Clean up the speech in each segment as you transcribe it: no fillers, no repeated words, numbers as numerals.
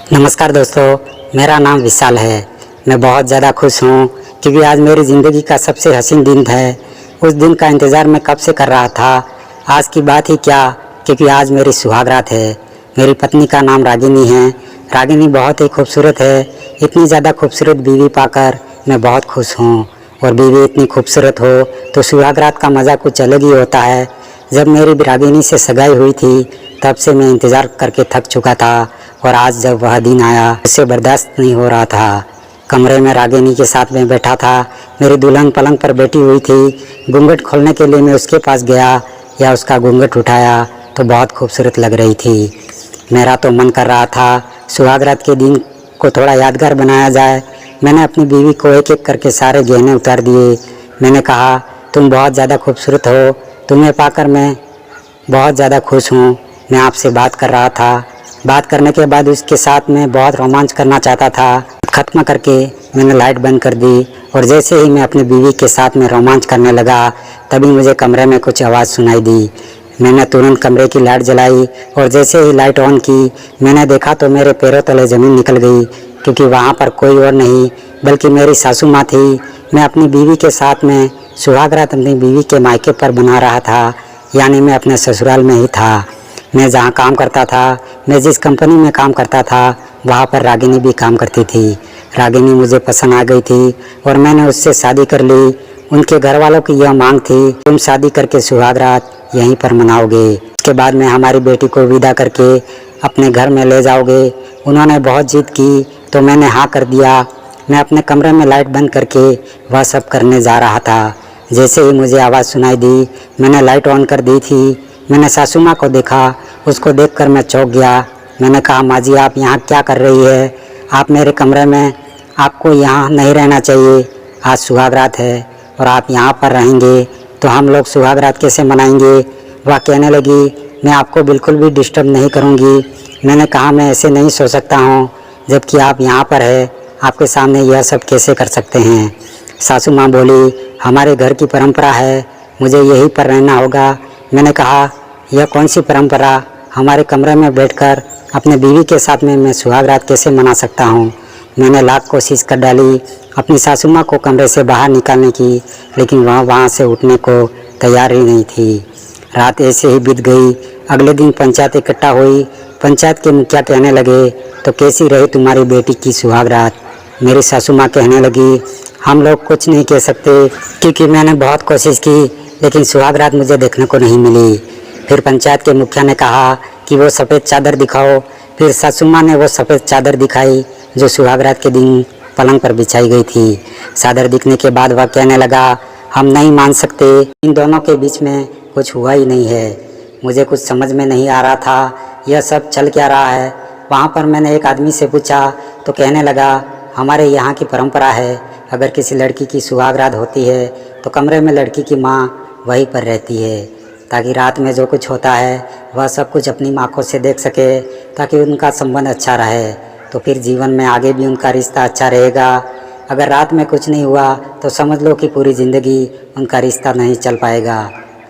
नमस्कार दोस्तों, मेरा नाम विशाल है। मैं बहुत ज़्यादा खुश हूँ क्योंकि आज मेरी ज़िंदगी का सबसे हसीन दिन है। उस दिन का इंतज़ार मैं कब से कर रहा था। आज की बात ही क्या, क्योंकि आज मेरी सुहागरात है। मेरी पत्नी का नाम रागिनी है। रागिनी बहुत ही खूबसूरत है। इतनी ज़्यादा खूबसूरत बीवी पाकर मैं बहुत खुश हूँ। और बीवी इतनी खूबसूरत हो तो सुहागरात का मज़ा कुछ अलग ही होता है। जब मेरी रागिनी से सगाई हुई थी तब से मैं इंतज़ार करके थक चुका था, और आज जब वह दिन आया उससे बर्दाश्त नहीं हो रहा था। कमरे में रागिनी के साथ में बैठा था। मेरी दुल्हन पलंग पर बैठी हुई थी। घूंघट खोलने के लिए मैं उसके पास गया या उसका घूंघट उठाया तो बहुत खूबसूरत लग रही थी। मेरा तो मन कर रहा था सुहागरात के दिन को थोड़ा यादगार बनाया जाए। मैंने अपनी बीवी को एक एक करके सारे गहने उतार दिए। मैंने कहा, तुम बहुत ज़्यादा खूबसूरत हो, तुम्हें पाकर मैं बहुत ज़्यादा खुश हूँ। मैं आपसे बात कर रहा था। बात करने के बाद उसके साथ में बहुत रोमांच करना चाहता था। ख़त्म करके मैंने लाइट बंद कर दी, और जैसे ही मैं अपनी बीवी के साथ में रोमांच करने लगा तभी मुझे कमरे में कुछ आवाज़ सुनाई दी। मैंने तुरंत कमरे की लाइट जलाई, और जैसे ही लाइट ऑन की मैंने देखा तो मेरे पैरों तले ज़मीन निकल गई, क्योंकि वहाँ पर कोई और नहीं बल्कि मेरी सासू माँ थी। मैं अपनी बीवी के साथ में सुहागरात अपनी बीवी के मायके पर बना रहा था, यानी मैं अपने ससुराल में ही था। मैं जहाँ काम करता था, मैं जिस कंपनी में काम करता था, वहाँ पर रागिनी भी काम करती थी। रागिनी मुझे पसंद आ गई थी और मैंने उससे शादी कर ली। उनके घर वालों की यह मांग थी, तुम शादी करके सुहागरात यहीं पर मनाओगे, उसके बाद में हमारी बेटी को विदा करके अपने घर में ले जाओगे। उन्होंने बहुत जिद की तो मैंने हाँ कर दिया। मैं अपने कमरे में लाइट बंद करके वह सब करने जा रहा था। जैसे ही मुझे आवाज़ सुनाई दी मैंने लाइट ऑन कर दी थी। मैंने सासू माँ को देखा। उसको देखकर मैं चौंक गया। मैंने कहा, माँ जी आप यहाँ क्या कर रही है? आप मेरे कमरे में, आपको यहाँ नहीं रहना चाहिए। आज सुहागरात है और आप यहाँ पर रहेंगे तो हम लोग सुहागरात कैसे मनाएंगे? वह कहने लगी, मैं आपको बिल्कुल भी डिस्टर्ब नहीं करूँगी। मैंने कहा, मैं ऐसे नहीं सो सकता हूँ, जबकि आप यहाँ पर है, आपके सामने यह सब कैसे कर सकते हैं? सासू माँ बोली, हमारे घर की परंपरा है, मुझे यहीं पर रहना होगा। मैंने कहा, यह कौन सी परंपरा? हमारे कमरे में बैठकर अपने बीवी के साथ में मैं सुहागरात कैसे मना सकता हूँ? मैंने लाख कोशिश कर डाली अपनी सासू माँ को कमरे से बाहर निकालने की, लेकिन वह वहाँ से उठने को तैयार ही नहीं थी। रात ऐसे ही बीत गई। अगले दिन पंचायत इकट्ठा हुई। पंचायत के मुखिया कहने लगे, तो कैसी रही तुम्हारी बेटी की सुहागरात? मेरी सासू माँ कहने लगी, हम लोग कुछ नहीं कह सकते क्योंकि मैंने बहुत कोशिश की, लेकिन सुहागरात मुझे देखने को नहीं मिली। फिर पंचायत के मुखिया ने कहा कि वो सफ़ेद चादर दिखाओ। फिर सासू माँ ने वो सफ़ेद चादर दिखाई जो सुहागरात के दिन पलंग पर बिछाई गई थी। चादर दिखने के बाद वह कहने लगा, हम नहीं मान सकते, इन दोनों के बीच में कुछ हुआ ही नहीं है। मुझे कुछ समझ में नहीं आ रहा था, यह सब चल क्या रहा है। वहाँ पर मैंने एक आदमी से पूछा तो कहने लगा, हमारे यहाँ की परंपरा है, अगर किसी लड़की की सुहागरात होती है तो कमरे में लड़की की माँ वहीं पर रहती है, ताकि रात में जो कुछ होता है वह सब कुछ अपनी आँखों से देख सके, ताकि उनका संबंध अच्छा रहे, तो फिर जीवन में आगे भी उनका रिश्ता अच्छा रहेगा। अगर रात में कुछ नहीं हुआ तो समझ लो कि पूरी ज़िंदगी उनका रिश्ता नहीं चल पाएगा।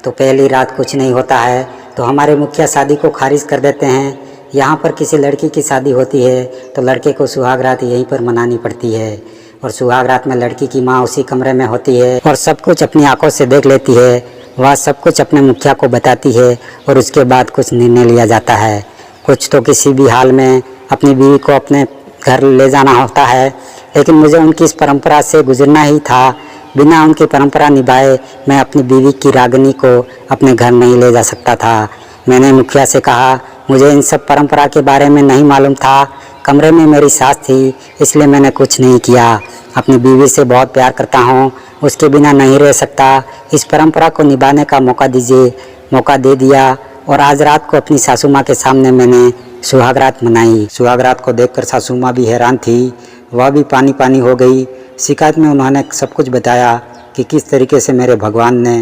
तो पहली रात कुछ नहीं होता है तो हमारे मुखिया शादी को खारिज कर देते हैं। यहाँ पर किसी लड़की की शादी होती है तो लड़के को सुहागरात यहीं पर मनानी पड़ती है, और सुहागरात में लड़की की माँ उसी कमरे में होती है और सब कुछ अपनी आंखों से देख लेती है। वह सब कुछ अपने मुखिया को बताती है और उसके बाद कुछ निर्णय लिया जाता है। कुछ तो किसी भी हाल में अपनी बीवी को अपने घर ले जाना होता है, लेकिन मुझे उनकी इस परंपरा से गुजरना ही था। बिना उनकी परंपरा निभाए मैं अपनी बीवी की रागिनी को अपने घर नहीं ले जा सकता था। मैंने मुखिया से कहा, मुझे इन सब परंपरा के बारे में नहीं मालूम था। कमरे में मेरी सास थी, इसलिए मैंने कुछ नहीं किया। अपनी बीवी से बहुत प्यार करता हूँ, उसके बिना नहीं रह सकता। इस परंपरा को निभाने का मौका दीजिए। मौका दे दिया, और आज रात को अपनी सासू माँ के सामने मैंने सुहागरात मनाई। सुहागरात को देखकर सासू माँ भी हैरान थी, वह भी पानी पानी हो गई। शिकायत में उन्होंने सब कुछ बताया कि किस तरीके से मेरे भगवान ने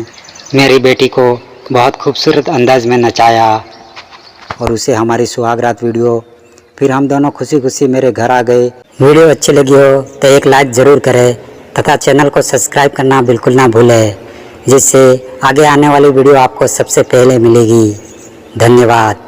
मेरी बेटी को बहुत खूबसूरत अंदाज में नचाया, और उसे हमारी सुहागरात वीडियो। फिर हम दोनों खुशी खुशी मेरे घर आ गए। वीडियो अच्छी लगी हो तो एक लाइक ज़रूर करें तथा चैनल को सब्सक्राइब करना बिल्कुल ना भूलें, जिससे आगे आने वाली वीडियो आपको सबसे पहले मिलेगी। धन्यवाद।